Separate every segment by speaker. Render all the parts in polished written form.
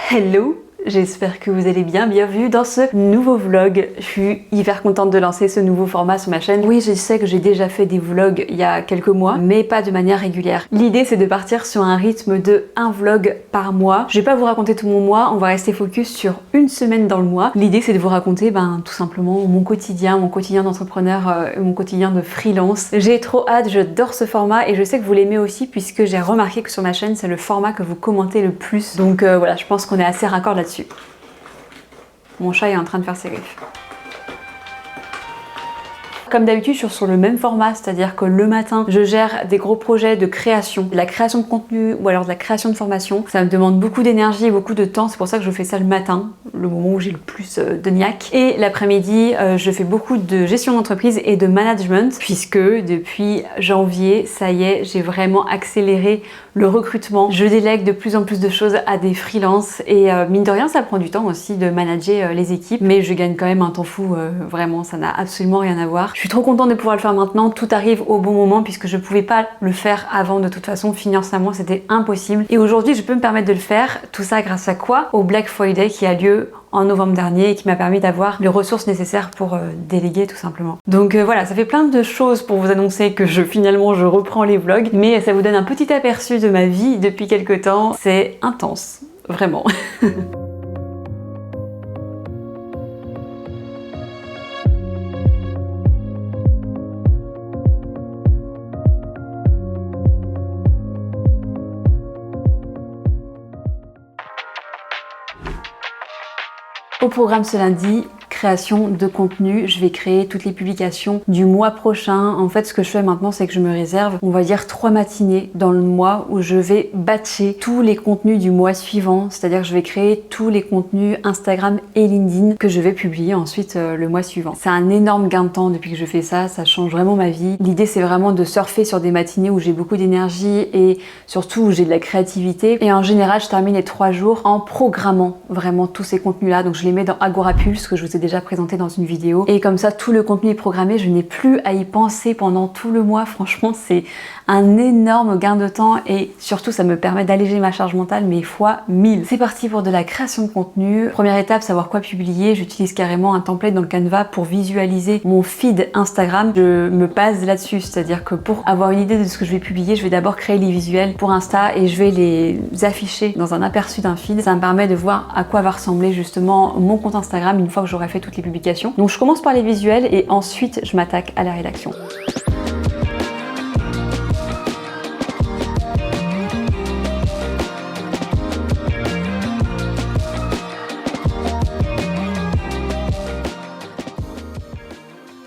Speaker 1: Hello, j'espère que vous allez bien, bienvenue dans ce nouveau vlog. Je suis hyper contente de lancer ce nouveau format sur ma chaîne. Oui, je sais que j'ai déjà fait des vlogs il y a quelques mois, mais pas de manière régulière. L'idée c'est de partir sur un rythme de un vlog par mois. Je vais pas vous raconter tout mon mois, on va rester focus sur une semaine dans le mois. L'idée c'est de vous raconter tout simplement mon quotidien d'entrepreneur, mon quotidien de freelance. J'ai trop hâte, j'adore ce format et je sais que vous l'aimez aussi puisque j'ai remarqué que sur ma chaîne c'est le format que vous commentez le plus. Donc voilà, je pense qu'on est assez raccord là-dessus. Mon chat est en train de faire ses griffes. Comme d'habitude, je suis sur le même format, c'est-à-dire que le matin, je gère des gros projets de création, de la création de contenu ou alors de la création de formation. Ça me demande beaucoup d'énergie et beaucoup de temps, c'est pour ça que je fais ça le matin, le moment où j'ai le plus de niaque. Et l'après-midi, je fais beaucoup de gestion d'entreprise et de management, puisque depuis janvier, ça y est, j'ai vraiment accéléré le recrutement. Je délègue de plus en plus de choses à des freelances et mine de rien, ça prend du temps aussi de manager les équipes, mais je gagne quand même un temps fou, vraiment, ça n'a absolument rien à voir. Je suis trop contente de pouvoir le faire maintenant, tout arrive au bon moment puisque je pouvais pas le faire avant de toute façon, financièrement c'était impossible. Et aujourd'hui je peux me permettre de le faire, tout ça grâce à quoi? Au Black Friday qui a lieu en novembre dernier et qui m'a permis d'avoir les ressources nécessaires pour déléguer tout simplement. Donc voilà, ça fait plein de choses pour vous annoncer que finalement je reprends les vlogs, mais ça vous donne un petit aperçu de ma vie depuis quelques temps, c'est intense, vraiment. Au programme ce lundi, création de contenu, je vais créer toutes les publications du mois prochain. En fait, ce que je fais maintenant, c'est que je me réserve, on va dire 3 matinées dans le mois où je vais batcher tous les contenus du mois suivant. C'est-à-dire que je vais créer tous les contenus Instagram et LinkedIn que je vais publier ensuite le mois suivant. C'est un énorme gain de temps depuis que je fais ça, ça change vraiment ma vie. L'idée, c'est vraiment de surfer sur des matinées où j'ai beaucoup d'énergie et surtout où j'ai de la créativité. Et en général, je termine les 3 jours en programmant vraiment tous ces contenus-là. Donc je les mets dans Agorapulse, que je vous ai déjà présenté dans une vidéo. Et comme ça, tout le contenu est programmé, je n'ai plus à y penser pendant tout le mois. Franchement, c'est un énorme gain de temps et surtout, ça me permet d'alléger ma charge mentale, mais fois 1000. C'est parti pour de la création de contenu. Première étape, savoir quoi publier. J'utilise carrément un template dans Canva pour visualiser mon feed Instagram. Je me base là-dessus, c'est-à-dire que pour avoir une idée de ce que je vais publier, je vais d'abord créer les visuels pour Insta et je vais les afficher dans un aperçu d'un feed. Ça me permet de voir à quoi va ressembler justement mon compte Instagram une fois que j'aurai fait toutes les publications. Donc je commence par les visuels et ensuite je m'attaque à la rédaction.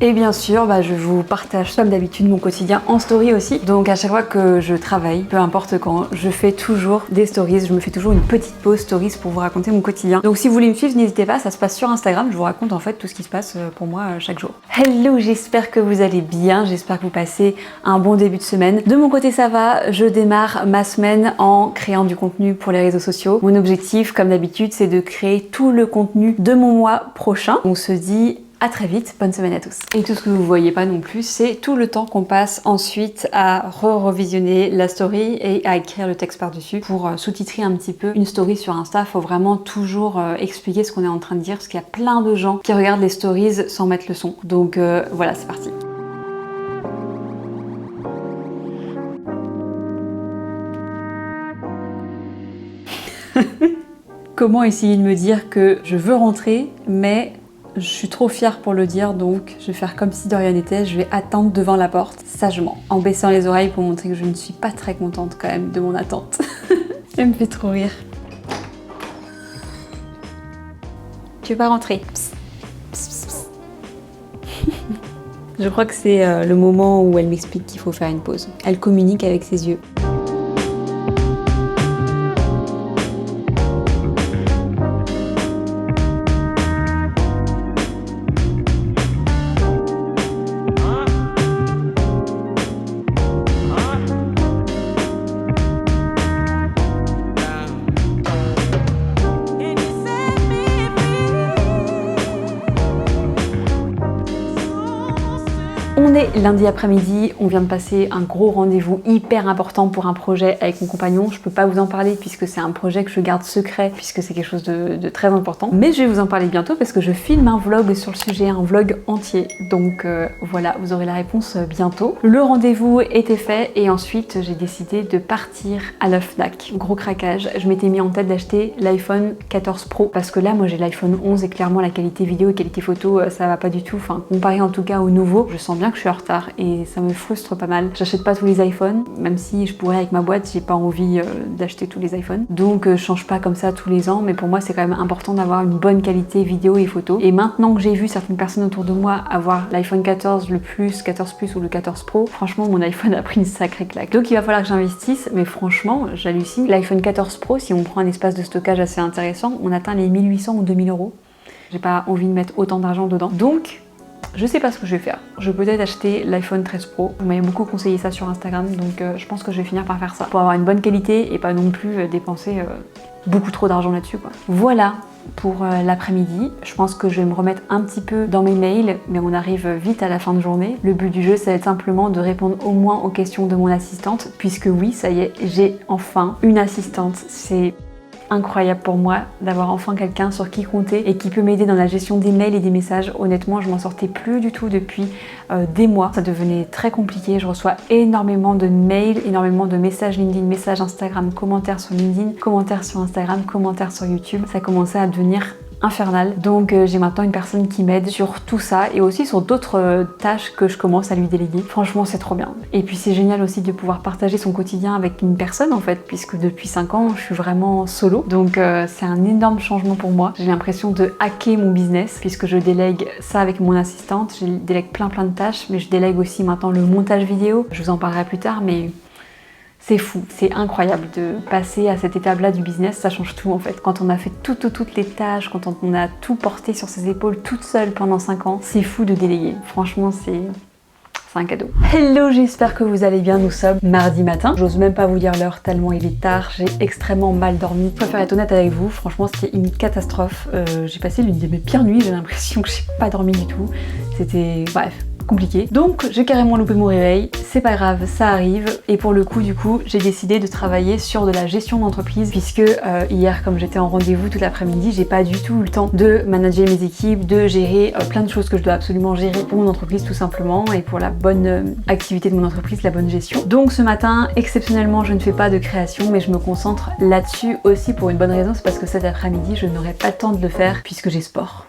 Speaker 1: Et bien sûr, je vous partage comme d'habitude mon quotidien en story aussi. Donc à chaque fois que je travaille, peu importe quand, je fais toujours des stories. Je me fais toujours une petite pause stories pour vous raconter mon quotidien. Donc si vous voulez me suivre, n'hésitez pas, ça se passe sur Instagram. Je vous raconte en fait tout ce qui se passe pour moi chaque jour. Hello, j'espère que vous allez bien. J'espère que vous passez un bon début de semaine. De mon côté, ça va. Je démarre ma semaine en créant du contenu pour les réseaux sociaux. Mon objectif, comme d'habitude, c'est de créer tout le contenu de mon mois prochain. On se dit à très vite, bonne semaine à tous. Et tout ce que vous voyez pas non plus, c'est tout le temps qu'on passe ensuite à revisionner la story et à écrire le texte par-dessus pour sous-titrer un petit peu une story sur Insta. Faut vraiment toujours expliquer ce qu'on est en train de dire parce qu'il y a plein de gens qui regardent les stories sans mettre le son. Donc voilà, c'est parti. Comment essayer de me dire que je veux rentrer, mais je suis trop fière pour le dire, donc je vais faire comme si de rien n'était, je vais attendre devant la porte, sagement, en baissant les oreilles pour montrer que je ne suis pas très contente quand même de mon attente. Elle me fait trop rire. Tu veux pas rentrer? Psst. Psst, psst, psst. Je crois que c'est le moment où elle m'explique qu'il faut faire une pause. Elle communique avec ses yeux. est lundi après-midi, on vient de passer un gros rendez-vous hyper important pour un projet avec mon compagnon. Je peux pas vous en parler puisque c'est un projet que je garde secret puisque c'est quelque chose de très important. Mais je vais vous en parler bientôt parce que je filme un vlog sur le sujet, un vlog entier. Donc voilà, vous aurez la réponse bientôt. Le rendez-vous était fait et ensuite j'ai décidé de partir à la Fnac. Gros craquage, je m'étais mis en tête d'acheter l'iPhone 14 Pro parce que là moi j'ai l'iPhone 11 et clairement la qualité vidéo et qualité photo ça va pas du tout. Enfin comparé en tout cas au nouveau, je sens bien que je suis en retard et ça me frustre pas mal. J'achète pas tous les iPhones, même si je pourrais avec ma boîte, j'ai pas envie d'acheter tous les iPhones. Donc je change pas comme ça tous les ans, mais pour moi c'est quand même important d'avoir une bonne qualité vidéo et photo. Et maintenant que j'ai vu certaines personnes autour de moi avoir l'iPhone 14, le Plus, 14 Plus ou le 14 Pro, franchement mon iPhone a pris une sacrée claque. Donc il va falloir que j'investisse, mais franchement j'hallucine. L'iPhone 14 Pro, si on prend un espace de stockage assez intéressant, on atteint les 1800 ou 2000 euros. J'ai pas envie de mettre autant d'argent dedans. Donc je sais pas ce que je vais faire. Je vais peut-être acheter l'iPhone 13 Pro. Vous m'avez beaucoup conseillé ça sur Instagram, donc je pense que je vais finir par faire ça. Pour avoir une bonne qualité et pas non plus dépenser beaucoup trop d'argent là-dessus, quoi. Voilà pour l'après-midi. Je pense que je vais me remettre un petit peu dans mes mails, mais on arrive vite à la fin de journée. Le but du jeu, ça va être simplement de répondre au moins aux questions de mon assistante, puisque oui, ça y est, j'ai enfin une assistante. C'est incroyable pour moi d'avoir enfin quelqu'un sur qui compter et qui peut m'aider dans la gestion des mails et des messages. Honnêtement, je m'en sortais plus du tout depuis des mois. Ça devenait très compliqué. Je reçois énormément de mails, énormément de messages LinkedIn, messages Instagram, commentaires sur LinkedIn, commentaires sur Instagram, commentaires sur YouTube. Ça commençait à devenir infernal. Donc j'ai maintenant une personne qui m'aide sur tout ça et aussi sur d'autres tâches que je commence à lui déléguer. Franchement c'est trop bien. Et puis c'est génial aussi de pouvoir partager son quotidien avec une personne en fait, puisque depuis 5 ans je suis vraiment solo. Donc c'est un énorme changement pour moi. J'ai l'impression de hacker mon business puisque je délègue ça avec mon assistante. Je délègue plein de tâches, mais je délègue aussi maintenant le montage vidéo. Je vous en parlerai plus tard, mais c'est fou, c'est incroyable de passer à cette étape-là du business, ça change tout en fait. Quand on a fait toutes les tâches, quand on a tout porté sur ses épaules toute seule pendant 5 ans, c'est fou de déléguer. Franchement, c'est un cadeau. Hello, j'espère que vous allez bien, nous sommes mardi matin. J'ose même pas vous dire l'heure tellement il est tard, j'ai extrêmement mal dormi. Je préfère être honnête avec vous, franchement c'était une catastrophe. J'ai passé l'une de mes pires nuits, j'ai l'impression que j'ai pas dormi du tout. C'était... bref. Compliqué. Donc j'ai carrément loupé mon réveil, c'est pas grave, ça arrive. Et pour le coup, du coup, j'ai décidé de travailler sur de la gestion d'entreprise puisque hier, comme j'étais en rendez-vous tout l'après-midi, j'ai pas du tout eu le temps de manager mes équipes, de gérer plein de choses que je dois absolument gérer pour mon entreprise tout simplement et pour la bonne activité de mon entreprise, la bonne gestion. Donc ce matin, exceptionnellement, je ne fais pas de création, mais je me concentre là-dessus aussi pour une bonne raison, c'est parce que cet après-midi, je n'aurai pas le temps de le faire puisque j'ai sport.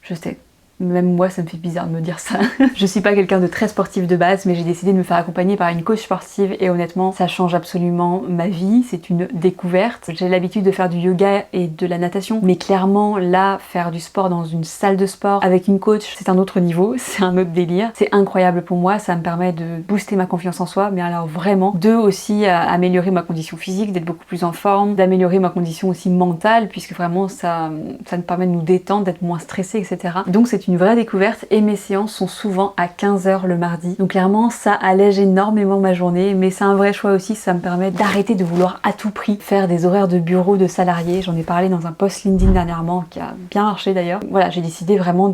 Speaker 1: Je sais. Même moi, ça me fait bizarre de me dire ça. Je suis pas quelqu'un de très sportif de base, mais j'ai décidé de me faire accompagner par une coach sportive et honnêtement, ça change absolument ma vie. C'est une découverte. J'ai l'habitude de faire du yoga et de la natation, mais clairement, là, faire du sport dans une salle de sport avec une coach, c'est un autre niveau, c'est un autre délire. C'est incroyable pour moi, ça me permet de booster ma confiance en soi, mais alors vraiment, de aussi améliorer ma condition physique, d'être beaucoup plus en forme, d'améliorer ma condition aussi mentale, puisque vraiment, ça nous permet de nous détendre, d'être moins stressé, etc. Donc c'est une vraie découverte et mes séances sont souvent à 15 h le mardi. Donc clairement ça allège énormément ma journée, mais c'est un vrai choix aussi, ça me permet d'arrêter de vouloir à tout prix faire des horaires de bureau de salarié. J'en ai parlé dans un post LinkedIn dernièrement qui a bien marché d'ailleurs. Voilà, j'ai décidé vraiment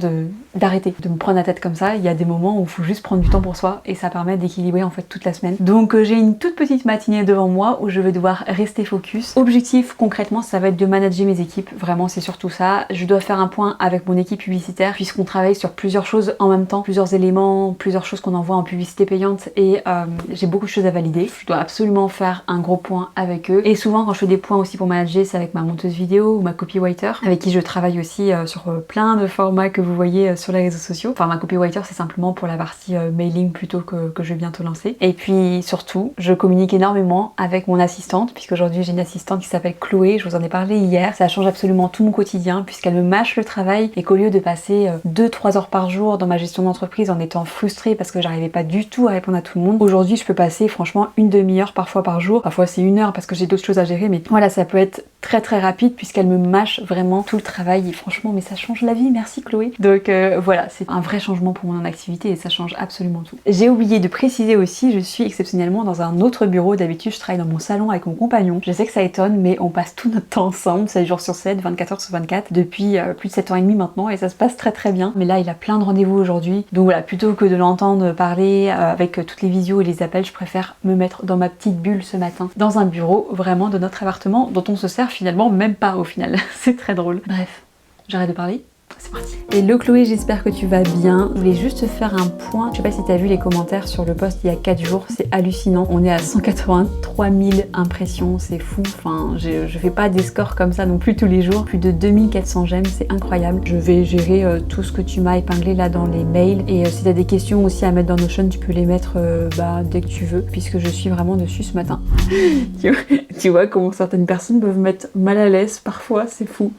Speaker 1: d'arrêter de me prendre la tête comme ça. Il y a des moments où il faut juste prendre du temps pour soi et ça permet d'équilibrer en fait toute la semaine. Donc j'ai une toute petite matinée devant moi où je vais devoir rester focus. Objectif concrètement, ça va être de manager mes équipes. Vraiment c'est surtout ça. Je dois faire un point avec mon équipe publicitaire puisqu'on travaille sur plusieurs choses en même temps, plusieurs éléments, plusieurs choses qu'on envoie en publicité payante et j'ai beaucoup de choses à valider. Je dois absolument faire un gros point avec eux et souvent quand je fais des points aussi pour manager, c'est avec ma monteuse vidéo ou ma copywriter avec qui je travaille aussi sur plein de formats que vous voyez sur les réseaux sociaux. Enfin ma copywriter c'est simplement pour la partie mailing plutôt que je vais bientôt lancer. Et puis surtout, je communique énormément avec mon assistante puisque aujourd'hui j'ai une assistante qui s'appelle Chloé, je vous en ai parlé hier. Ça change absolument tout mon quotidien puisqu'elle me mâche le travail et qu'au lieu de passer 2-3 heures par jour dans ma gestion d'entreprise en étant frustrée parce que j'arrivais pas du tout à répondre à tout le monde, aujourd'hui je peux passer franchement une demi-heure parfois par jour. Parfois c'est 1 heure parce que j'ai d'autres choses à gérer, mais voilà, ça peut être très très rapide puisqu'elle me mâche vraiment tout le travail et franchement mais ça change la vie, merci Chloé. Donc voilà, c'est un vrai changement pour mon activité et ça change absolument tout. J'ai oublié de préciser aussi, je suis exceptionnellement dans un autre bureau. D'habitude je travaille dans mon salon avec mon compagnon. Je sais que ça étonne mais on passe tout notre temps ensemble, 7 jours sur 7, 24 heures sur 24 depuis plus de 7 ans et demi maintenant et ça se passe très très bien. Mais là il a plein de rendez-vous aujourd'hui, donc voilà, plutôt que de l'entendre parler avec toutes les visios et les appels, je préfère me mettre dans ma petite bulle ce matin dans un bureau vraiment de notre appartement dont on se sert finalement même pas au final. C'est très drôle. Bref, j'arrête de parler. C'est parti. Hello Chloé, j'espère que tu vas bien. Je voulais juste faire un point. Je sais pas si tu as vu les commentaires sur le post il y a 4 jours, c'est hallucinant. On est à 183 000 impressions, c'est fou. Enfin, je fais pas des scores comme ça non plus tous les jours. Plus de 2400 j'aime, c'est incroyable. Je vais gérer tout ce que tu m'as épinglé là dans les mails. Et si tu as des questions aussi à mettre dans Notion, tu peux les mettre dès que tu veux, puisque je suis vraiment dessus ce matin. Tu vois comment certaines personnes peuvent me mettre mal à l'aise parfois, c'est fou.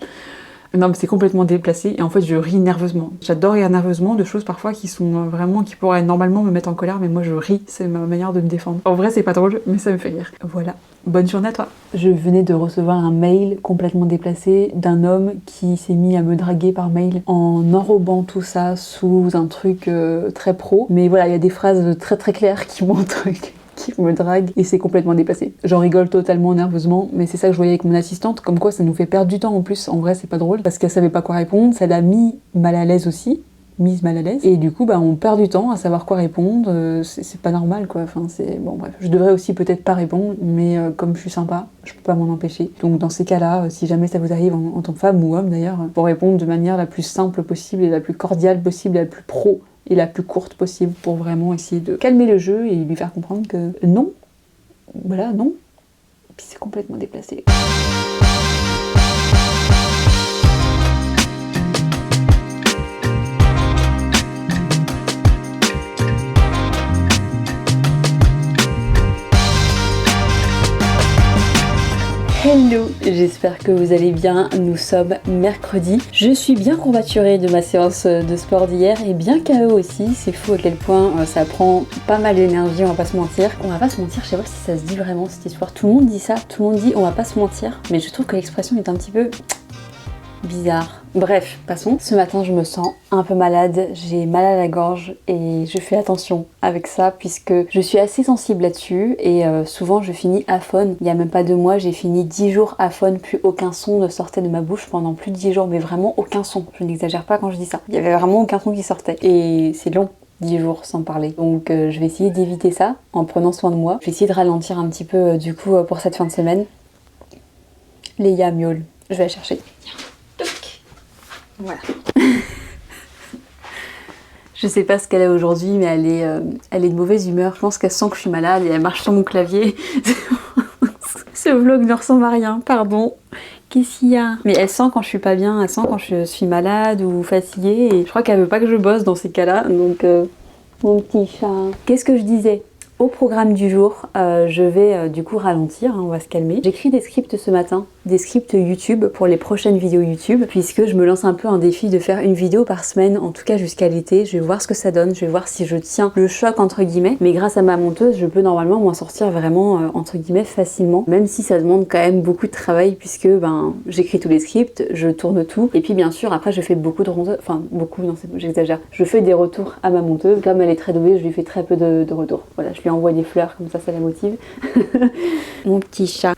Speaker 1: Non mais c'est complètement déplacé et en fait je ris nerveusement. J'adore rire nerveusement de choses parfois qui sont vraiment, qui pourraient normalement me mettre en colère, mais moi je ris, c'est ma manière de me défendre. En vrai c'est pas drôle mais ça me fait rire. Voilà, bonne journée à toi. Je venais de recevoir un mail complètement déplacé d'un homme qui s'est mis à me draguer par mail en enrobant tout ça sous un truc très pro. Mais voilà, il y a des phrases très très claires qui montrent qui me drague et c'est complètement dépassé. J'en rigole totalement nerveusement, mais c'est ça que je voyais avec mon assistante, comme quoi ça nous fait perdre du temps en plus. En vrai c'est pas drôle parce qu'elle savait pas quoi répondre, ça l'a mis mal à l'aise aussi, mise mal à l'aise, et du coup on perd du temps à savoir quoi répondre, c'est pas normal quoi, enfin c'est... Bon bref, je devrais aussi peut-être pas répondre, mais comme je suis sympa, je peux pas m'en empêcher. Donc dans ces cas-là, si jamais ça vous arrive en tant que femme ou homme d'ailleurs, pour répondre de manière la plus simple possible et la plus cordiale possible, la plus pro et la plus courte possible pour vraiment essayer de calmer le jeu et lui faire comprendre que non, voilà, non, puis c'est complètement déplacé. Hello, j'espère que vous allez bien, nous sommes mercredi. Je suis bien courbaturée de ma séance de sport d'hier et bien KO aussi, c'est fou à quel point ça prend pas mal d'énergie, on va pas se mentir. On va pas se mentir, je sais pas si ça se dit vraiment cette histoire, tout le monde dit ça, tout le monde dit on va pas se mentir, mais je trouve que l'expression est un petit peu bizarre. Bref, passons. Ce matin, je me sens un peu malade, j'ai mal à la gorge et je fais attention avec ça puisque je suis assez sensible là-dessus et souvent je finis aphone. Il y a même pas 2 mois, j'ai fini 10 jours aphone, plus aucun son ne sortait de ma bouche pendant plus de 10 jours, mais vraiment aucun son. Je n'exagère pas quand je dis ça. Il y avait vraiment aucun son qui sortait et c'est long. 10 jours sans parler. Donc je vais essayer d'éviter ça en prenant soin de moi. Je vais essayer de ralentir un petit peu du coup pour cette fin de semaine. Léa miaule. Je vais la chercher. Voilà. Je sais pas ce qu'elle a aujourd'hui, mais elle est de mauvaise humeur. Je pense qu'elle sent que je suis malade et elle marche sur mon clavier. Ce vlog ne ressemble à rien, pardon. Qu'est-ce qu'il y a? Mais elle sent quand je suis pas bien, elle sent quand je suis malade ou fatiguée. Et je crois qu'elle veut pas que je bosse dans ces cas-là. Donc, mon petit chat. Qu'est-ce que je disais? Au programme du jour, je vais du coup ralentir, hein, on va se calmer. J'écris des scripts ce matin, des scripts YouTube pour les prochaines vidéos YouTube, puisque je me lance un peu un défi de faire une vidéo par semaine, en tout cas jusqu'à l'été. Je vais voir ce que ça donne, je vais voir si je tiens le choc entre guillemets, mais grâce à ma monteuse, je peux normalement m'en sortir vraiment entre guillemets facilement, même si ça demande quand même beaucoup de travail, puisque j'écris tous les scripts, je tourne tout, et puis bien sûr après je fais beaucoup de retours, enfin beaucoup, non j'exagère, je fais des retours à ma monteuse, comme elle est très douée, je lui fais très peu de retours. Voilà, je lui envoie des fleurs, comme ça la motive. Mon petit chat.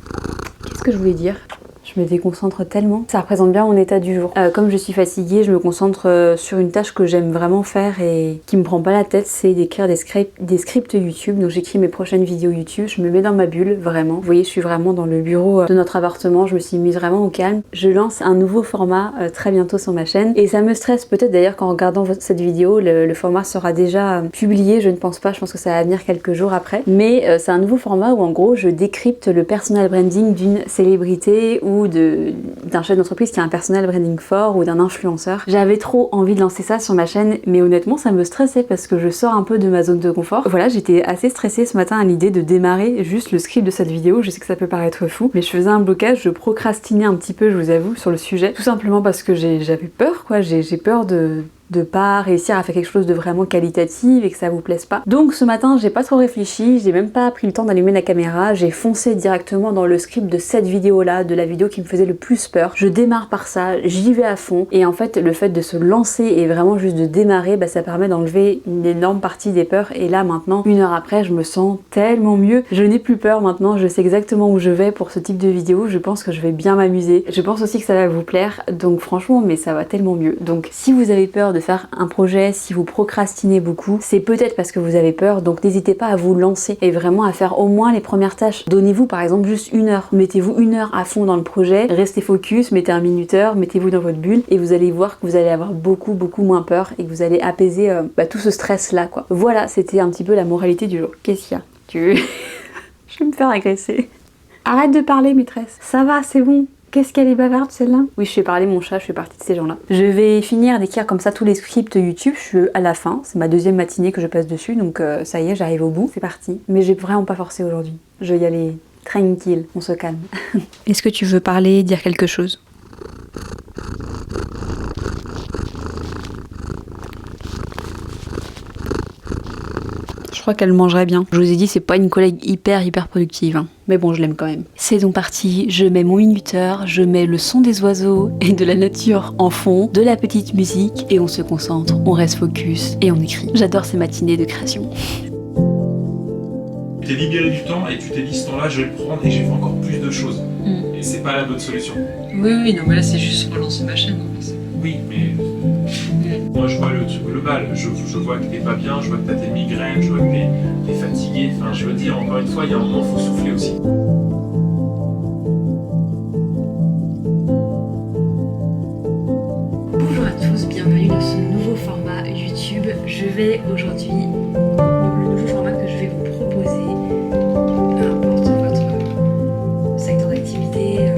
Speaker 1: Qu'est-ce que je voulais dire? Je me déconcentre tellement. Ça représente bien mon état du jour. Comme je suis fatiguée, je me concentre sur une tâche que j'aime vraiment faire et qui me prend pas la tête, c'est d'écrire des scripts YouTube. Donc j'écris mes prochaines vidéos YouTube, je me mets dans ma bulle, vraiment. Vous voyez, je suis vraiment dans le bureau de notre appartement, je me suis mise vraiment au calme. Je lance un nouveau format très bientôt sur ma chaîne et ça me stresse peut-être d'ailleurs qu'en regardant cette vidéo, le format sera déjà publié, je ne pense pas, je pense que ça va venir quelques jours après. Mais c'est un nouveau format où en gros je décrypte le personal branding d'une célébrité ou d'un chef d'entreprise qui a un personal branding fort ou d'un influenceur. J'avais trop envie de lancer ça sur ma chaîne, mais honnêtement ça me stressait parce que je sors un peu de ma zone de confort. Voilà, j'étais assez stressée ce matin à l'idée de démarrer juste le script de cette vidéo. Je sais que ça peut paraître fou, mais je faisais un blocage, je procrastinais un petit peu, je vous avoue, sur le sujet, tout simplement parce que j'avais peur quoi, j'ai peur de pas réussir à faire quelque chose de vraiment qualitatif et que ça vous plaise pas. Donc ce matin j'ai pas trop réfléchi, j'ai même pas pris le temps d'allumer la caméra, j'ai foncé directement dans le script de cette vidéo là, de la vidéo qui me faisait le plus peur. Je démarre par ça, j'y vais à fond et en fait le fait de se lancer et vraiment juste de démarrer, bah, ça permet d'enlever une énorme partie des peurs et là maintenant, 1 heure après, je me sens tellement mieux. Je n'ai plus peur maintenant, je sais exactement où je vais pour ce type de vidéo, je pense que je vais bien m'amuser. Je pense aussi que ça va vous plaire, donc franchement, mais ça va tellement mieux. Donc si vous avez peur de faire un projet, si vous procrastinez beaucoup, c'est peut-être parce que vous avez peur, donc n'hésitez pas à vous lancer et vraiment à faire au moins les premières tâches. Donnez-vous par exemple juste 1 heure, mettez-vous 1 heure à fond dans le projet, restez focus, mettez un minuteur, mettez-vous dans votre bulle et vous allez voir que vous allez avoir beaucoup moins peur et que vous allez apaiser tout ce stress là quoi. Voilà, c'était un petit peu la moralité du jour. Qu'est-ce qu'il y a? Je vais me faire agresser. Arrête de parler maîtresse. Ça va, c'est bon. Qu'est-ce qu'elle est bavarde celle-là? Oui, je fais parler mon chat, je fais partie de ces gens-là. Je vais finir d'écrire comme ça tous les scripts YouTube, je suis à la fin, c'est ma 2e matinée que je passe dessus, donc ça y est, j'arrive au bout, c'est parti. Mais j'ai vraiment pas forcé aujourd'hui, je vais y aller tranquille, on se calme. Est-ce que tu veux parler, dire quelque chose? Je crois qu'elle mangerait bien. Je vous ai dit, c'est pas une collègue hyper productive, hein. Mais bon, je l'aime quand même. C'est donc parti, je mets mon minuteur, je mets le son des oiseaux et de la nature en fond, de la petite musique, et on se concentre, on reste focus et on écrit. J'adore ces matinées de création.
Speaker 2: Tu t'es libéré du temps et tu t'es dit ce temps-là, je vais le prendre et j'ai fait encore plus de choses. Et c'est pas la bonne solution.
Speaker 1: Oui, non, mais là c'est juste relancer ma chaîne.
Speaker 2: Oui, mais moi je vois le truc global, je vois que t'es pas bien, je vois que t'as tes migraines, je vois que t'es fatigué, enfin je veux dire, encore une fois, il y a un moment, faut souffler aussi.
Speaker 1: Bonjour à tous, bienvenue dans ce nouveau format YouTube. Je vais aujourd'hui, le nouveau format que je vais vous proposer, peu importe votre secteur d'activité,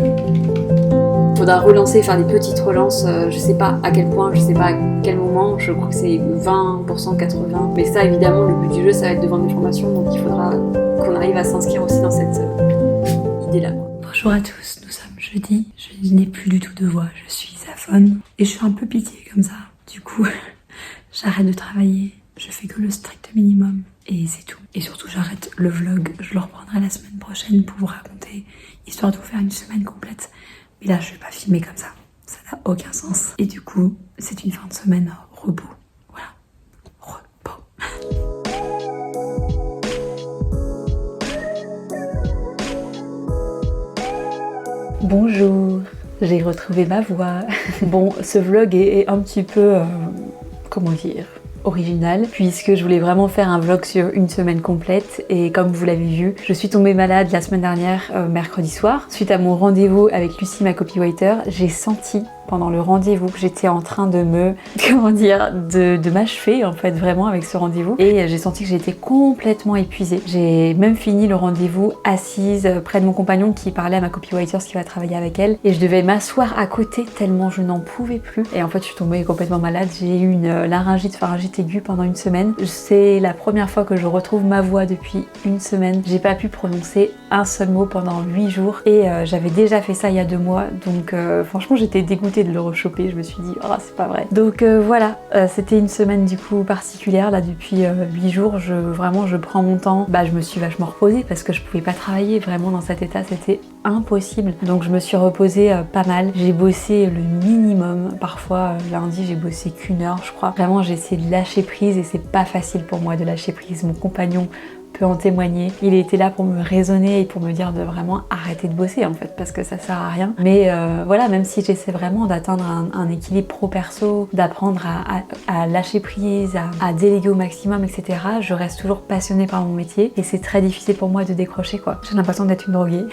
Speaker 1: faudra relancer, faire des petites relances, je sais pas à quel point, je sais pas à quel moment, je crois que c'est 20%, 80%, mais ça évidemment le but du jeu ça va être de vendre des formations, donc il faudra qu'on arrive à s'inscrire aussi dans cette idée-là. Bonjour à tous, nous sommes jeudi, je n'ai plus du tout de voix, je suis aphone et je suis un peu piquée comme ça, du coup j'arrête de travailler, je fais que le strict minimum et c'est tout. Et surtout j'arrête le vlog, je le reprendrai la semaine prochaine pour vous raconter, histoire de vous faire une semaine complète. Et là, je vais pas filmer comme ça. Ça n'a aucun sens. Et du coup, c'est une fin de semaine repos. Voilà. Repos. Bonjour. J'ai retrouvé ma voix. Bon, ce vlog est un petit peu... comment dire, original, puisque je voulais vraiment faire un vlog sur une semaine complète et comme vous l'avez vu, je suis tombée malade la semaine dernière, mercredi soir. Suite à mon rendez-vous avec Lucie, ma copywriter, j'ai senti pendant le rendez-vous que j'étais en train de me, comment dire, de m'achever en fait vraiment avec ce rendez-vous et j'ai senti que j'étais complètement épuisée. J'ai même fini le rendez-vous assise près de mon compagnon qui parlait à ma copywriter qui va travailler avec elle et je devais m'asseoir à côté tellement je n'en pouvais plus et en fait je suis tombée complètement malade. J'ai eu une laryngite, pharyngite aiguë pendant 1 semaine. C'est la première fois que je retrouve ma voix depuis 1 semaine. J'ai pas pu prononcer un seul mot pendant 8 jours et j'avais déjà fait ça il y a 2 mois donc franchement j'étais dégoûtée de le rechoper, je me suis dit oh c'est pas vrai. Donc voilà, c'était une semaine du coup particulière là depuis 8 jours, vraiment je prends mon temps, je me suis vachement reposée parce que je pouvais pas travailler vraiment dans cet état, c'était impossible. Donc je me suis reposée pas mal, j'ai bossé le minimum, parfois lundi j'ai bossé qu'1 heure je crois. Vraiment j'ai essayé de lâcher prise et c'est pas facile pour moi de lâcher prise, mon compagnon peut en témoigner. Il était là pour me raisonner et pour me dire de vraiment arrêter de bosser en fait parce que ça sert à rien. Mais voilà, même si j'essaie vraiment d'atteindre un équilibre pro-perso, d'apprendre à lâcher prise, à déléguer au maximum, etc. Je reste toujours passionnée par mon métier et c'est très difficile pour moi de décrocher quoi. J'ai l'impression d'être une droguée.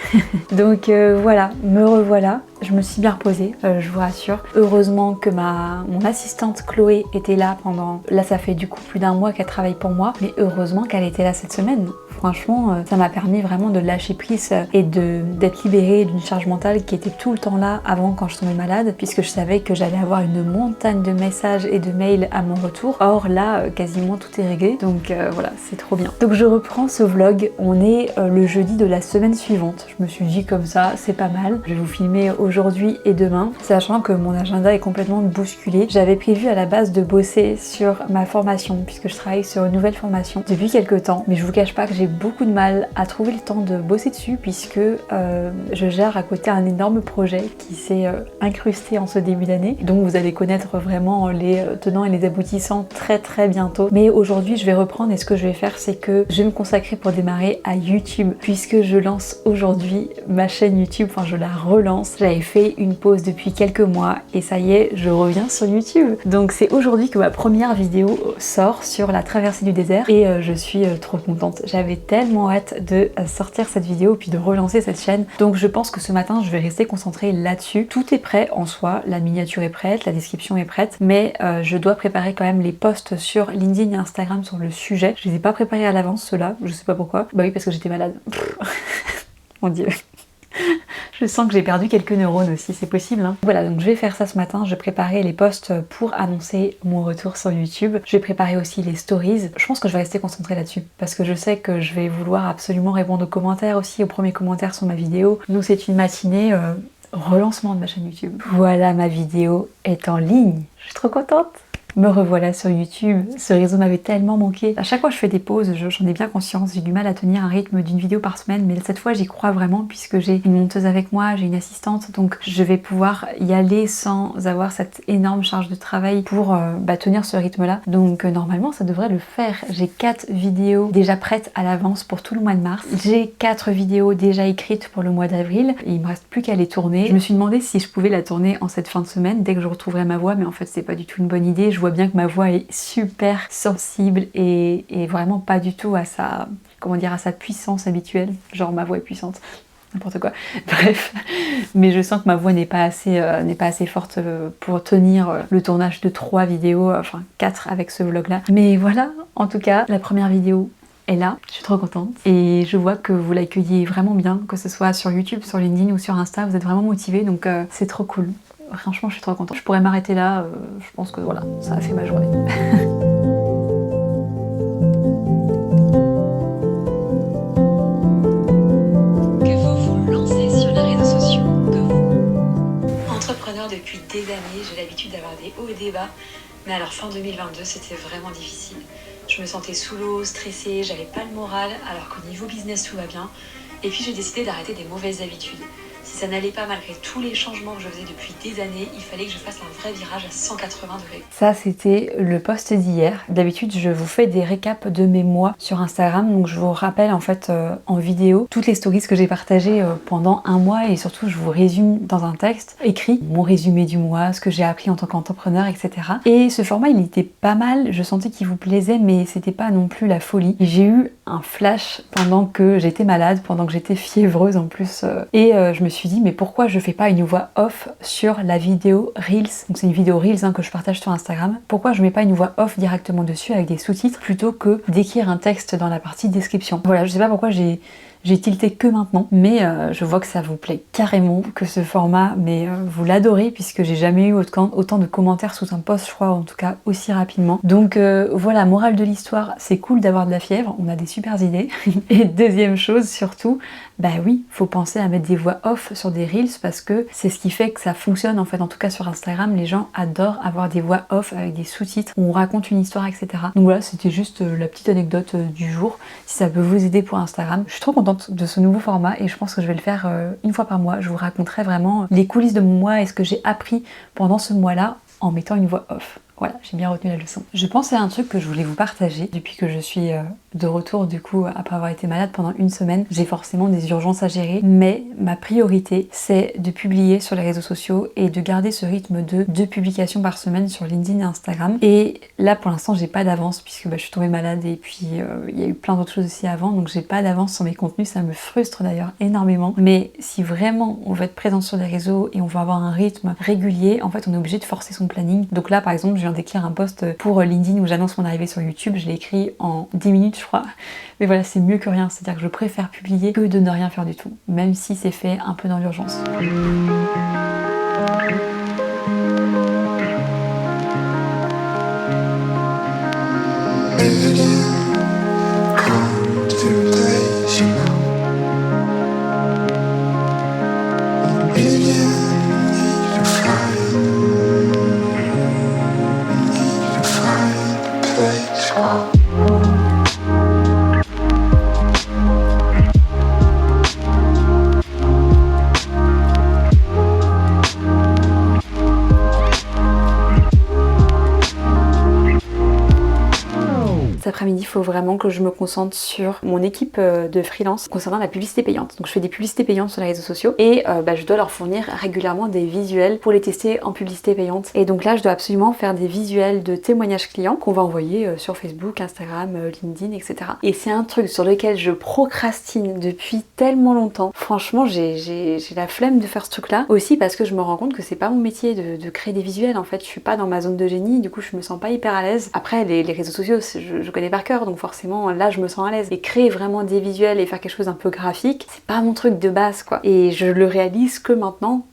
Speaker 1: Donc voilà, me revoilà. Je me suis bien reposée, je vous rassure. Heureusement que mon assistante Chloé était là pendant... Là ça fait du coup plus d'1 mois qu'elle travaille pour moi, mais heureusement qu'elle était là cette semaine semaine. Franchement, ça m'a permis vraiment de lâcher prise et d'être libérée d'une charge mentale qui était tout le temps là avant quand je tombais malade, puisque je savais que j'allais avoir une montagne de messages et de mails à mon retour. Or là, quasiment tout est réglé, donc voilà, c'est trop bien. Donc je reprends ce vlog, on est le jeudi de la semaine suivante. Je me suis dit comme ça, c'est pas mal. Je vais vous filmer aujourd'hui et demain, sachant que mon agenda est complètement bousculé. J'avais prévu à la base de bosser sur ma formation, puisque je travaille sur une nouvelle formation depuis quelques temps, mais je vous cache pas que j'ai beaucoup de mal à trouver le temps de bosser dessus, puisque je gère à côté un énorme projet qui s'est incrusté en ce début d'année, donc vous allez connaître vraiment les tenants et les aboutissants très bientôt. Mais aujourd'hui je vais reprendre, et ce que je vais faire, c'est que je vais me consacrer pour démarrer à YouTube, puisque je lance aujourd'hui ma chaîne YouTube, enfin je la relance. J'avais fait une pause depuis quelques mois et ça y est, je reviens sur YouTube. Donc c'est aujourd'hui que ma première vidéo sort sur la traversée du désert et je suis trop contente. J'avais tellement hâte de sortir cette vidéo puis de relancer cette chaîne. Donc je pense que ce matin je vais rester concentrée là-dessus. Tout est prêt en soi, la miniature est prête, la description est prête, mais je dois préparer quand même les posts sur LinkedIn et Instagram sur le sujet. Je les ai pas préparés à l'avance ceux-là, je sais pas pourquoi. Bah oui, parce que j'étais malade. Mon dieu. Je sens que j'ai perdu quelques neurones aussi, c'est possible hein. Voilà, donc je vais faire ça ce matin, je vais préparer les posts pour annoncer mon retour sur YouTube. Je vais préparer aussi les stories. Je pense que je vais rester concentrée là-dessus, parce que je sais que je vais vouloir absolument répondre aux commentaires aussi, aux premiers commentaires sur ma vidéo. Donc c'est une matinée relancement de ma chaîne YouTube. Voilà, ma vidéo est en ligne, je suis trop contente. Me revoilà sur YouTube, ce réseau m'avait tellement manqué. À chaque fois que je fais des pauses, j'en ai bien conscience, j'ai du mal à tenir un rythme d'une vidéo par semaine, mais cette fois j'y crois vraiment puisque j'ai une monteuse avec moi, j'ai une assistante, donc je vais pouvoir y aller sans avoir cette énorme charge de travail pour tenir ce rythme-là. Donc normalement ça devrait le faire. J'ai 4 vidéos déjà prêtes à l'avance pour tout le mois de mars. J'ai 4 vidéos déjà écrites pour le mois d'avril et il me reste plus qu'à les tourner. Je me suis demandé si je pouvais la tourner en cette fin de semaine, dès que je retrouverai ma voix, mais en fait c'est pas du tout une bonne idée. Je vois bien que ma voix est super sensible et vraiment pas du tout à sa, comment dire, à sa puissance habituelle. Genre ma voix est puissante, n'importe quoi. Bref, mais je sens que ma voix n'est pas assez forte pour tenir le tournage de 3 vidéos, enfin 4 avec ce vlog là. Mais voilà, en tout cas, la première vidéo est là, je suis trop contente et je vois que vous l'accueillez vraiment bien, que ce soit sur YouTube, sur LinkedIn ou sur Insta, vous êtes vraiment motivés, donc c'est trop cool. Franchement, je suis trop contente. Je pourrais m'arrêter là, je pense que voilà, ça a fait ma journée.
Speaker 3: Que vous lancez sur les réseaux sociaux, que vous... Entrepreneur depuis des années, j'ai l'habitude d'avoir des hauts et des bas, mais alors fin 2022, c'était vraiment difficile. Je me sentais sous l'eau, stressée, j'avais pas le moral, alors qu'au niveau business, tout va bien. Et puis j'ai décidé d'arrêter des mauvaises habitudes. Si ça n'allait pas malgré tous les changements que je faisais depuis des années, il fallait que je fasse un vrai virage à 180 degrés.
Speaker 1: Ça, c'était le post d'hier. D'habitude, je vous fais des récaps de mes mois sur Instagram, donc je vous rappelle en fait en vidéo toutes les stories que j'ai partagées pendant un mois et surtout je vous résume dans un texte écrit mon résumé du mois, ce que j'ai appris en tant qu'entrepreneur, etc. Et ce format, il était pas mal, je sentais qu'il vous plaisait, mais c'était pas non plus la folie. J'ai eu un flash pendant que j'étais malade, pendant que j'étais fiévreuse en plus, et je me suis dit mais pourquoi je fais pas une voix off sur la vidéo Reels, donc c'est une vidéo Reels que je partage sur Instagram, pourquoi je mets pas une voix off directement dessus avec des sous-titres plutôt que d'écrire un texte dans la partie description. Voilà, je sais pas pourquoi j'ai tilté que maintenant, mais je vois que ça vous plaît carrément, que ce format, mais vous l'adorez puisque j'ai jamais eu autant de commentaires sous un post, je crois, en tout cas aussi rapidement. Donc voilà, morale de l'histoire, c'est cool d'avoir de la fièvre, on a des super idées. Et deuxième chose surtout, bah oui, faut penser à mettre des voix off sur des reels parce que c'est ce qui fait que ça fonctionne en fait, en tout cas sur Instagram, les gens adorent avoir des voix off avec des sous-titres où on raconte une histoire, etc. Donc voilà, c'était juste la petite anecdote du jour, si ça peut vous aider pour Instagram. Je suis trop contente de ce nouveau format et je pense que je vais le faire une fois par mois. Je vous raconterai vraiment les coulisses de mon mois et ce que j'ai appris pendant ce mois-là en mettant une voix off. Voilà, j'ai bien retenu la leçon. Je pensais à un truc que je voulais vous partager depuis que je suis de retour du coup après avoir été malade pendant une semaine. J'ai forcément des urgences à gérer, mais ma priorité c'est de publier sur les réseaux sociaux et de garder ce rythme de 2 publications par semaine sur LinkedIn et Instagram. Et là pour l'instant j'ai pas d'avance puisque je suis tombée malade et puis il y a eu plein d'autres choses aussi avant, donc j'ai pas d'avance sur mes contenus, ça me frustre d'ailleurs énormément. Mais si vraiment on veut être présent sur les réseaux et on veut avoir un rythme régulier, en fait on est obligé de forcer son planning. Donc là par exemple je viens d'écrire un post pour LinkedIn où j'annonce mon arrivée sur YouTube, je l'ai écrit en 10 minutes je crois. Mais voilà, c'est mieux que rien, c'est-à-dire que je préfère publier que de ne rien faire du tout, même si c'est fait un peu dans l'urgence. Cet après-midi, il faut vraiment que je me concentre sur mon équipe de freelance concernant la publicité payante. Donc je fais des publicités payantes sur les réseaux sociaux et je dois leur fournir régulièrement des visuels pour les tester en publicité payante. Et donc là, je dois absolument faire des visuels de témoignages clients qu'on va envoyer sur Facebook, Instagram, LinkedIn, etc. Et c'est un truc sur lequel je procrastine depuis tellement longtemps. Franchement, j'ai la flemme de faire ce truc-là. Aussi parce que je me rends compte que c'est pas mon métier de créer des visuels. En fait, je suis pas dans ma zone de génie, du coup je me sens pas hyper à l'aise. Après, les réseaux sociaux, je connais par cœur, donc forcément là je me sens à l'aise. Et créer vraiment des visuels et faire quelque chose un peu graphique, c'est pas mon truc de base quoi. Et je le réalise que maintenant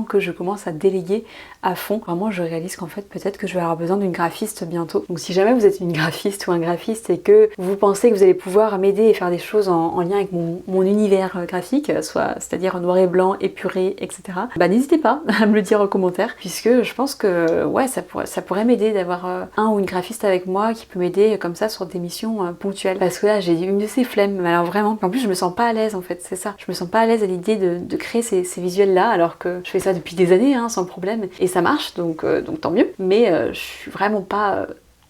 Speaker 1: que je commence à déléguer à fond. Vraiment, je réalise qu'en fait peut-être que je vais avoir besoin d'une graphiste bientôt. Donc si jamais vous êtes une graphiste ou un graphiste et que vous pensez que vous allez pouvoir m'aider et faire des choses en lien avec mon univers graphique, c'est-à-dire noir et blanc, épuré, etc. N'hésitez pas à me le dire en commentaire, puisque je pense que ouais, ça pourrait m'aider d'avoir un ou une graphiste avec moi qui peut m'aider comme ça sur des missions ponctuelles. Parce que là j'ai une de ces flemmes, mais alors vraiment, en plus je me sens pas à l'aise en fait, c'est ça. Je me sens pas à l'aise à l'idée de créer ces visuels là, alors que je fais ça depuis des années sans problème. Et ça marche, donc tant mieux. Mais je suis vraiment pas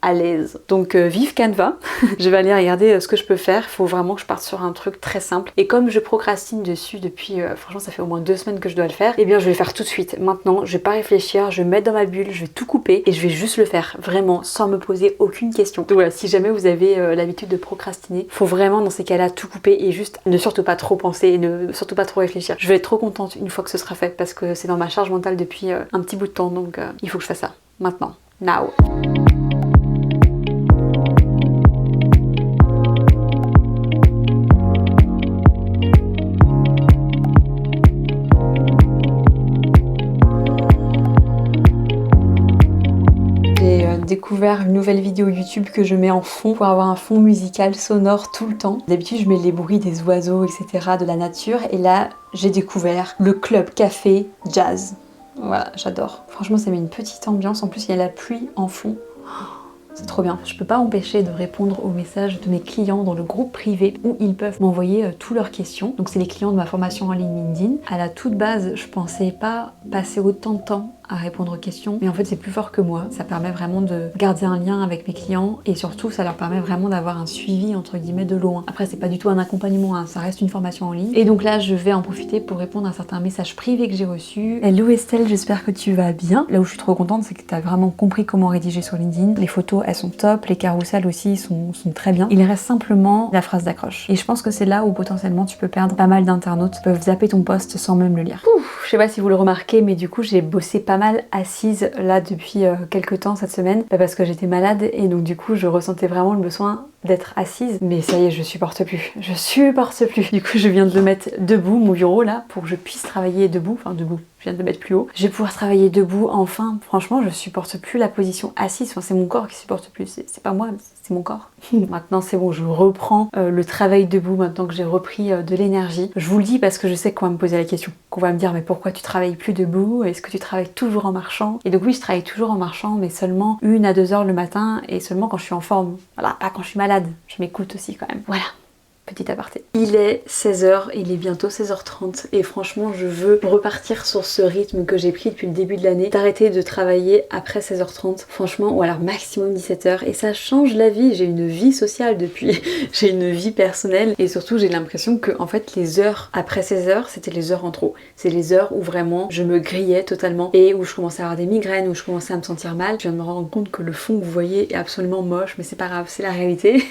Speaker 1: à l'aise. Donc vive Canva. Je vais aller regarder ce que je peux faire. Il faut vraiment que je parte sur un truc très simple. Et comme je procrastine dessus depuis, franchement ça fait au moins 2 semaines que je dois le faire, et bien je vais le faire tout de suite. Maintenant, je vais pas réfléchir, je vais me mettre dans ma bulle, je vais tout couper et je vais juste le faire, vraiment, sans me poser aucune question. Donc voilà, si jamais vous avez l'habitude de procrastiner, faut vraiment dans ces cas-là tout couper et juste ne surtout pas trop penser et ne surtout pas trop réfléchir. Je vais être trop contente une fois que ce sera fait parce que c'est dans ma charge mentale depuis un petit bout de temps, donc il faut que je fasse ça. Maintenant. Now. Découvert une nouvelle vidéo YouTube que je mets en fond pour avoir un fond musical sonore tout le temps. D'habitude je mets les bruits des oiseaux, etc., de la nature, et là j'ai découvert le club café jazz. Voilà, j'adore. Franchement ça met une petite ambiance, en plus il y a la pluie en fond. C'est trop bien. Je peux pas empêcher de répondre aux messages de mes clients dans le groupe privé où ils peuvent m'envoyer toutes leurs questions. Donc c'est les clients de ma formation en ligne LinkedIn. À la toute base, je pensais pas passer autant de temps à répondre aux questions, mais en fait c'est plus fort que moi. Ça permet vraiment de garder un lien avec mes clients et surtout ça leur permet vraiment d'avoir un suivi entre guillemets de loin. Après c'est pas du tout un accompagnement, ça reste une formation en ligne. Et donc là je vais en profiter pour répondre à certains messages privés que j'ai reçus. Hello Estelle, j'espère que tu vas bien. Là où je suis trop contente, c'est que tu as vraiment compris comment rédiger sur LinkedIn. Les photos elles sont top, les carousels aussi sont très bien. Il reste simplement la phrase d'accroche. Et je pense que c'est là où potentiellement tu peux perdre pas mal d'internautes qui peuvent zapper ton post sans même le lire. Je sais pas si vous le remarquez, mais du coup j'ai bossé pas mal assise là depuis quelques temps cette semaine, parce que j'étais malade et donc du coup je ressentais vraiment le besoin d'être assise, mais ça y est, je supporte plus. Du coup je viens de le mettre debout, mon bureau là, pour que je puisse travailler debout, enfin debout, je viens de le mettre plus haut. Je vais pouvoir travailler debout enfin. Franchement je supporte plus la position assise, enfin, c'est mon corps qui supporte plus, c'est pas moi, c'est mon corps. Maintenant c'est bon, je reprends le travail debout maintenant que j'ai repris de l'énergie. Je vous le dis parce que je sais qu'on va me poser la question, qu'on va me dire mais pourquoi tu travailles plus debout, est-ce que tu travailles toujours en marchant? Et donc oui, je travaille toujours en marchant, mais seulement 1 à 2 heures le matin et seulement quand je suis en forme. Voilà, pas quand je suis malade, je m'écoute aussi quand même. Voilà. Petit aparté. Il est 16h, il est bientôt 16h30 et franchement je veux repartir sur ce rythme que j'ai pris depuis le début de l'année, d'arrêter de travailler après 16h30 franchement, ou alors maximum 17h, et ça change la vie. J'ai une vie sociale depuis, j'ai une vie personnelle et surtout j'ai l'impression que en fait les heures après 16h c'était les heures en trop. C'est les heures où vraiment je me grillais totalement et où je commençais à avoir des migraines, où je commençais à me sentir mal. Je viens de me rendre compte que le fond que vous voyez est absolument moche, mais c'est pas grave, c'est la réalité.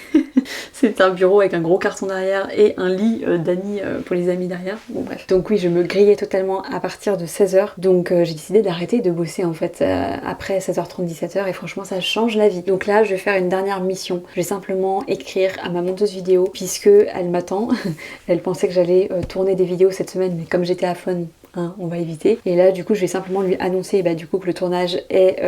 Speaker 1: C'est un bureau avec un gros carton derrière et un lit d'Annie pour les amis derrière. Bon bref. Donc oui, je me grillais totalement à partir de 16h. Donc j'ai décidé d'arrêter de bosser en fait après 16h30, 17h et franchement ça change la vie. Donc là, je vais faire une dernière mission. Je vais simplement écrire à ma monteuse vidéo puisque elle m'attend. Elle pensait que j'allais tourner des vidéos cette semaine, mais comme j'étais à fond, hein, on va éviter. Et là du coup je vais simplement lui annoncer du coup que le tournage est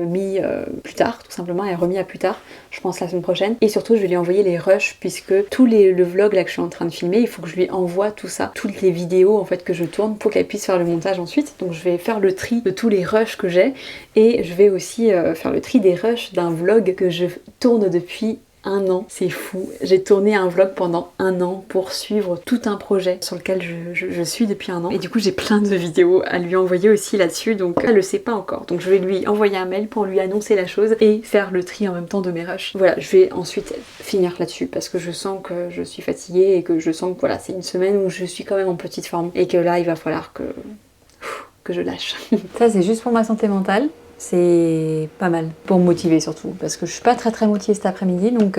Speaker 1: mis plus tard, tout simplement, est remis à plus tard, je pense la semaine prochaine. Et surtout je vais lui envoyer les rushs puisque le vlog là que je suis en train de filmer, il faut que je lui envoie tout ça, toutes les vidéos en fait que je tourne pour qu'elle puisse faire le montage ensuite. Donc je vais faire le tri de tous les rushs que j'ai et je vais aussi faire le tri des rushs d'un vlog que je tourne depuis 1 an, c'est fou. J'ai tourné un vlog pendant 1 an pour suivre tout un projet sur lequel je suis depuis 1 an. Et du coup j'ai plein de vidéos à lui envoyer aussi là-dessus, donc elle le sait pas encore. Donc je vais lui envoyer un mail pour lui annoncer la chose et faire le tri en même temps de mes rushs. Voilà, je vais ensuite finir là-dessus parce que je sens que je suis fatiguée et que je sens que voilà, c'est une semaine où je suis quand même en petite forme et que là il va falloir que je lâche. Ça c'est juste pour ma santé mentale. C'est pas mal, pour me motiver surtout, parce que je suis pas très motivée cet après-midi, donc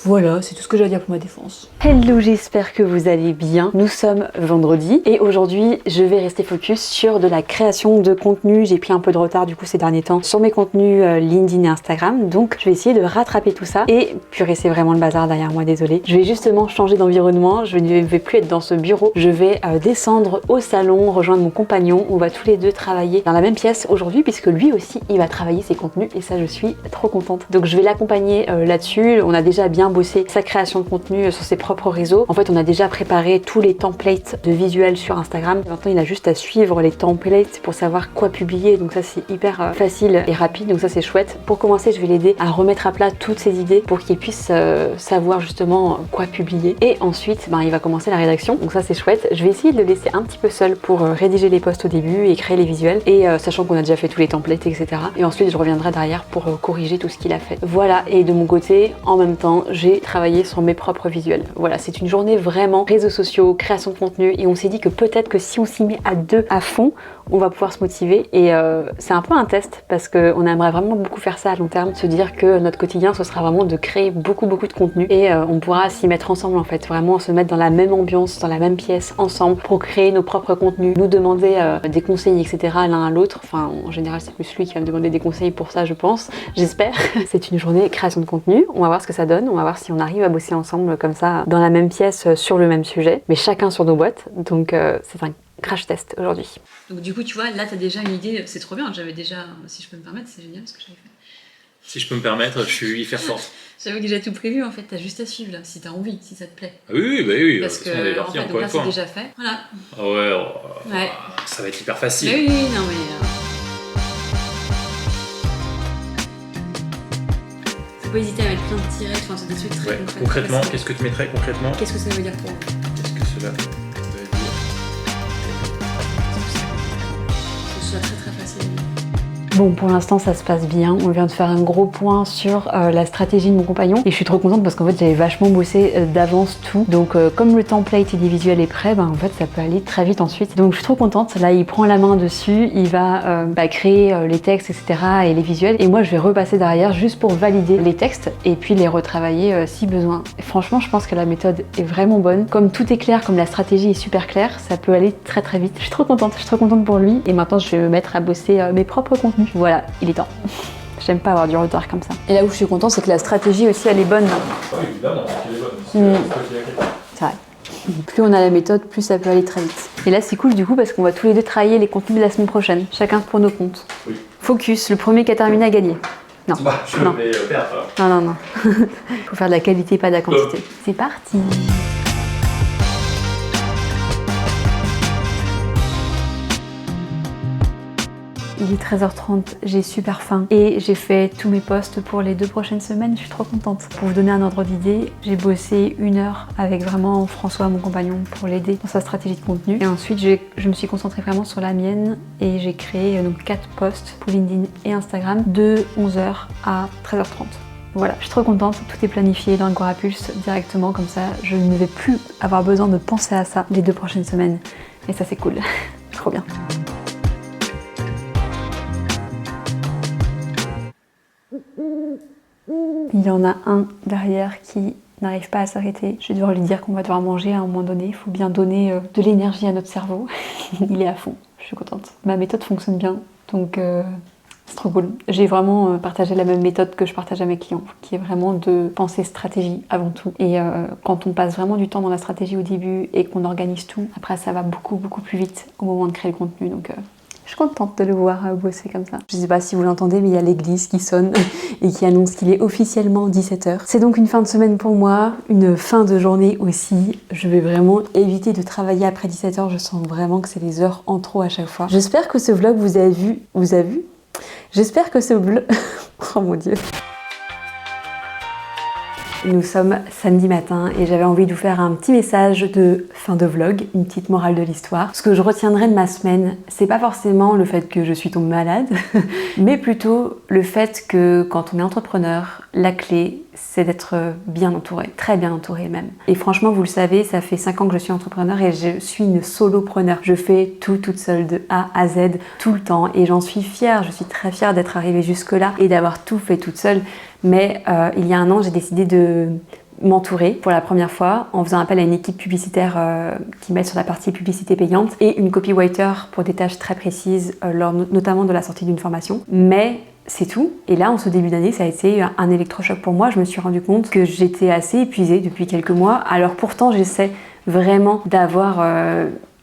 Speaker 1: voilà, c'est tout ce que j'ai à dire pour ma défense. Hello, j'espère que vous allez bien. Nous sommes vendredi et aujourd'hui je vais rester focus sur de la création de contenu. J'ai pris un peu de retard du coup ces derniers temps sur mes contenus LinkedIn et Instagram, donc je vais essayer de rattraper tout ça. Et purée, c'est vraiment le bazar derrière moi, désolée. Je vais justement changer d'environnement, je ne vais plus être dans ce bureau. Je vais descendre au salon, rejoindre mon compagnon. On va tous les deux travailler dans la même pièce aujourd'hui puisque lui aussi il va travailler ses contenus et ça je suis trop contente. Donc je vais l'accompagner là-dessus. On a déjà bien bossé sa création de contenu sur ses propres réseaux. En fait, on a déjà préparé tous les templates de visuels sur Instagram. Maintenant, il a juste à suivre les templates pour savoir quoi publier. Donc ça, c'est hyper facile et rapide. Donc ça, c'est chouette. Pour commencer, je vais l'aider à remettre à plat toutes ses idées pour qu'il puisse savoir justement quoi publier. Et ensuite, il va commencer la rédaction. Donc ça, c'est chouette. Je vais essayer de le laisser un petit peu seul pour rédiger les posts au début et créer les visuels. Et sachant qu'on a déjà fait tous les templates, etc. Et ensuite, je reviendrai derrière pour corriger tout ce qu'il a fait. Voilà. Et de mon côté, en même temps, j'ai travaillé sur mes propres visuels. Voilà, c'est une journée vraiment réseaux sociaux, création de contenu et on s'est dit que peut-être que si on s'y met à deux à fond, on va pouvoir se motiver et c'est un peu un test parce qu'on aimerait vraiment beaucoup faire ça à long terme, se dire que notre quotidien ce sera vraiment de créer beaucoup de contenu et on pourra s'y mettre ensemble en fait, vraiment se mettre dans la même ambiance, dans la même pièce ensemble pour créer nos propres contenus, nous demander des conseils etc. l'un à l'autre, enfin en général c'est plus lui qui va me demander des conseils pour ça je pense, j'espère. C'est une journée création de contenu, on va voir ce que ça donne, on va voir si on arrive à bosser ensemble comme ça dans la même pièce sur le même sujet, mais chacun sur nos boîtes, donc c'est un crash test aujourd'hui. Donc du coup tu vois, là t'as déjà une idée, c'est trop bien, j'avais déjà, si je peux me permettre, c'est génial ce que j'avais fait.
Speaker 2: Si je peux me permettre, je suis hyper fort.
Speaker 1: J'avais déjà tout prévu en fait, t'as juste à suivre là, si t'as envie, si ça te plaît.
Speaker 2: Ah oui,
Speaker 1: parce que en fait, donc là c'est déjà fait, voilà.
Speaker 2: Ah ouais, ça va être hyper facile.
Speaker 1: Mais oui, non mais... Faut pas hésiter à mettre plein de tirets, enfin c'est des trucs très concrets.
Speaker 2: Concrètement, qu'est-ce que tu mettrais concrètement?
Speaker 1: Qu'est-ce que ça veut dire pour moi?
Speaker 2: Qu'est-ce que cela veut dire?
Speaker 1: Que ce soit très facile. Bon, pour l'instant ça se passe bien, on vient de faire un gros point sur la stratégie de mon compagnon et je suis trop contente parce qu'en fait j'avais vachement bossé d'avance tout, donc comme le template et les visuels est prêt, en fait ça peut aller très vite ensuite, donc je suis trop contente. Là il prend la main dessus, il va créer les textes etc. et les visuels et moi je vais repasser derrière juste pour valider les textes et puis les retravailler si besoin. Et franchement je pense que la méthode est vraiment bonne, comme tout est clair, comme la stratégie est super claire, ça peut aller très vite. Je suis trop contente pour lui et maintenant je vais me mettre à bosser mes propres contenus. Voilà, il est temps. J'aime pas avoir du retard comme ça. Et là où je suis contente, c'est que la stratégie aussi, elle est bonne.
Speaker 2: Oui, évidemment, elle est bonne.
Speaker 1: C'est vrai. Plus on a la méthode, plus ça peut aller très vite. Et là, c'est cool du coup parce qu'on va tous les deux travailler les contenus de la semaine prochaine, chacun pour nos comptes.
Speaker 2: Oui.
Speaker 1: Focus, le premier qui a terminé a gagné. Non.
Speaker 2: Je vais perdre.
Speaker 1: Non. Faut faire de la qualité, pas de la quantité. C'est parti. Il est 13h30, j'ai super faim et j'ai fait tous mes posts pour les 2 prochaines semaines, je suis trop contente. Pour vous donner un ordre d'idée, j'ai bossé 1 heure avec vraiment François, mon compagnon, pour l'aider dans sa stratégie de contenu. Et ensuite, je me suis concentrée vraiment sur la mienne et j'ai créé donc 4 posts pour LinkedIn et Instagram de 11h à 13h30. Voilà, je suis trop contente, tout est planifié dans le Agorapulse directement, comme ça je ne vais plus avoir besoin de penser à ça les 2 prochaines semaines. Et ça c'est cool, trop bien. Il y en a un derrière qui n'arrive pas à s'arrêter. Je vais devoir lui dire qu'on va devoir manger à un moment donné. Il faut bien donner de l'énergie à notre cerveau. Il est à fond, je suis contente. Ma méthode fonctionne bien, donc c'est trop cool. J'ai vraiment partagé la même méthode que je partage à mes clients, qui est vraiment de penser stratégie avant tout. Et quand on passe vraiment du temps dans la stratégie au début et qu'on organise tout, après ça va beaucoup plus vite au moment de créer le contenu. Donc je suis contente de le voir bosser comme ça. Je sais pas si vous l'entendez, mais il y a l'église qui sonne et qui annonce qu'il est officiellement 17h. C'est donc une fin de semaine pour moi, une fin de journée aussi. Je vais vraiment éviter de travailler après 17h. Je sens vraiment que c'est les heures en trop à chaque fois. J'espère que ce vlog vous a vu. J'espère que ce vlog... oh mon dieu. Nous sommes samedi matin et j'avais envie de vous faire un petit message de fin de vlog, une petite morale de l'histoire. Ce que je retiendrai de ma semaine, c'est pas forcément le fait que je suis tombée malade, mais plutôt le fait que quand on est entrepreneur, la clé, c'est d'être bien entouré, très bien entouré même. Et franchement, vous le savez, ça fait 5 ans que je suis entrepreneur et je suis une solopreneur. Je fais tout toute seule de A à Z tout le temps et j'en suis fière, je suis très fière d'être arrivée jusque-là et d'avoir tout fait toute seule. Mais il y a un an, j'ai décidé de m'entourer pour la première fois en faisant appel à une équipe publicitaire qui m'aide sur la partie publicité payante et une copywriter pour des tâches très précises, lors notamment de la sortie d'une formation. Mais c'est tout. Et là, en ce début d'année, ça a été un électrochoc pour moi. Je me suis rendu compte que j'étais assez épuisée depuis quelques mois. Alors pourtant, j'essaie vraiment d'avoir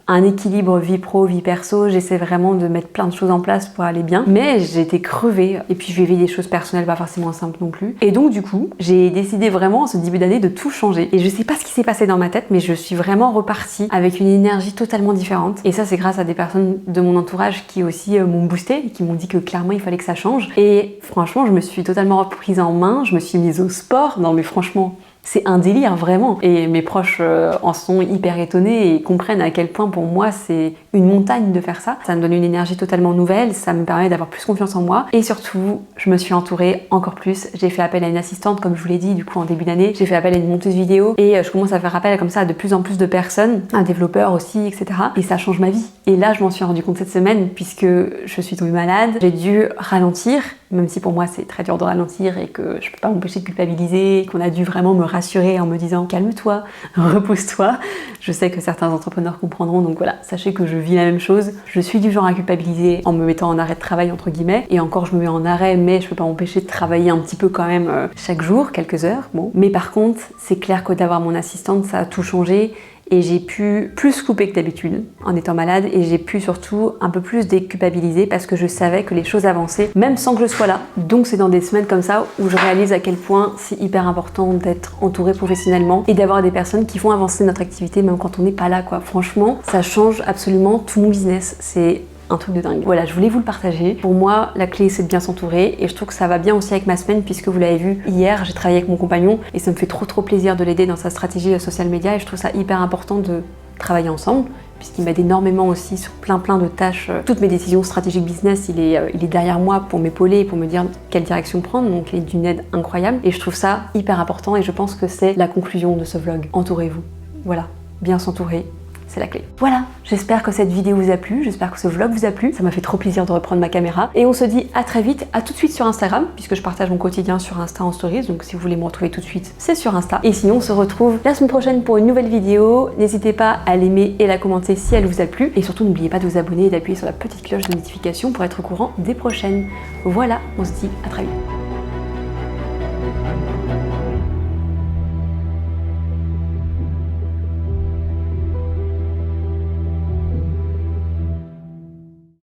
Speaker 1: un équilibre vie pro, vie perso. J'essaie vraiment de mettre plein de choses en place pour aller bien. Mais j'étais crevée. Et puis, je vivais des choses personnelles pas forcément simples non plus. Et donc, du coup, j'ai décidé vraiment, en ce début d'année, de tout changer. Et je sais pas ce qui s'est passé dans ma tête, mais je suis vraiment repartie avec une énergie totalement différente. Et ça, c'est grâce à des personnes de mon entourage qui aussi m'ont boosté et qui m'ont dit que clairement, il fallait que ça change. Et franchement, je me suis totalement reprise en main. Je me suis mise au sport. Non, mais franchement... c'est un délire, vraiment. Et mes proches en sont hyper étonnés et comprennent à quel point pour moi c'est une montagne de faire ça. Ça me donne une énergie totalement nouvelle, ça me permet d'avoir plus confiance en moi. Et surtout, je me suis entourée encore plus. J'ai fait appel à une assistante, comme je vous l'ai dit, du coup en début d'année. J'ai fait appel à une monteuse vidéo et je commence à faire appel comme ça à de plus en plus de personnes, un développeur aussi, etc. Et ça change ma vie. Et là, je m'en suis rendu compte cette semaine puisque je suis tombée malade. J'ai dû ralentir, même si pour moi c'est très dur de ralentir et que je peux pas m'empêcher de culpabiliser, qu'on a dû vraiment me rassurer en me disant calme-toi, repose-toi. Je sais que certains entrepreneurs comprendront, donc voilà, sachez que je vis la même chose. Je suis du genre à culpabiliser en me mettant en arrêt de travail entre guillemets, et encore je me mets en arrêt, mais je peux pas m'empêcher de travailler un petit peu quand même chaque jour, quelques heures, bon. Mais par contre, c'est clair que d'avoir mon assistante, ça a tout changé. Et j'ai pu plus couper que d'habitude en étant malade et j'ai pu surtout un peu plus déculpabiliser parce que je savais que les choses avançaient même sans que je sois là. Donc c'est dans des semaines comme ça où je réalise à quel point c'est hyper important d'être entouré professionnellement et d'avoir des personnes qui font avancer notre activité même quand on n'est pas là, quoi. Franchement, ça change absolument tout mon business. C'est un truc de dingue. Voilà, je voulais vous le partager. Pour moi, la clé, c'est de bien s'entourer et je trouve que ça va bien aussi avec ma semaine puisque vous l'avez vu, hier, j'ai travaillé avec mon compagnon et ça me fait trop plaisir de l'aider dans sa stratégie social media et je trouve ça hyper important de travailler ensemble puisqu'il m'aide énormément aussi sur plein de tâches. Toutes mes décisions stratégiques business, il est derrière moi pour m'épauler et pour me dire quelle direction prendre, donc il est d'une aide incroyable et je trouve ça hyper important et je pense que c'est la conclusion de ce vlog. Entourez-vous. Voilà, bien s'entourer. C'est la clé. Voilà, j'espère que cette vidéo vous a plu, j'espère que ce vlog vous a plu. Ça m'a fait trop plaisir de reprendre ma caméra. Et on se dit à très vite, à tout de suite sur Instagram, puisque je partage mon quotidien sur Insta en stories. Donc si vous voulez me retrouver tout de suite, c'est sur Insta. Et sinon, on se retrouve la semaine prochaine pour une nouvelle vidéo. N'hésitez pas à l'aimer et la commenter si elle vous a plu. Et surtout, n'oubliez pas de vous abonner et d'appuyer sur la petite cloche de notification pour être au courant des prochaines. Voilà, on se dit à très vite.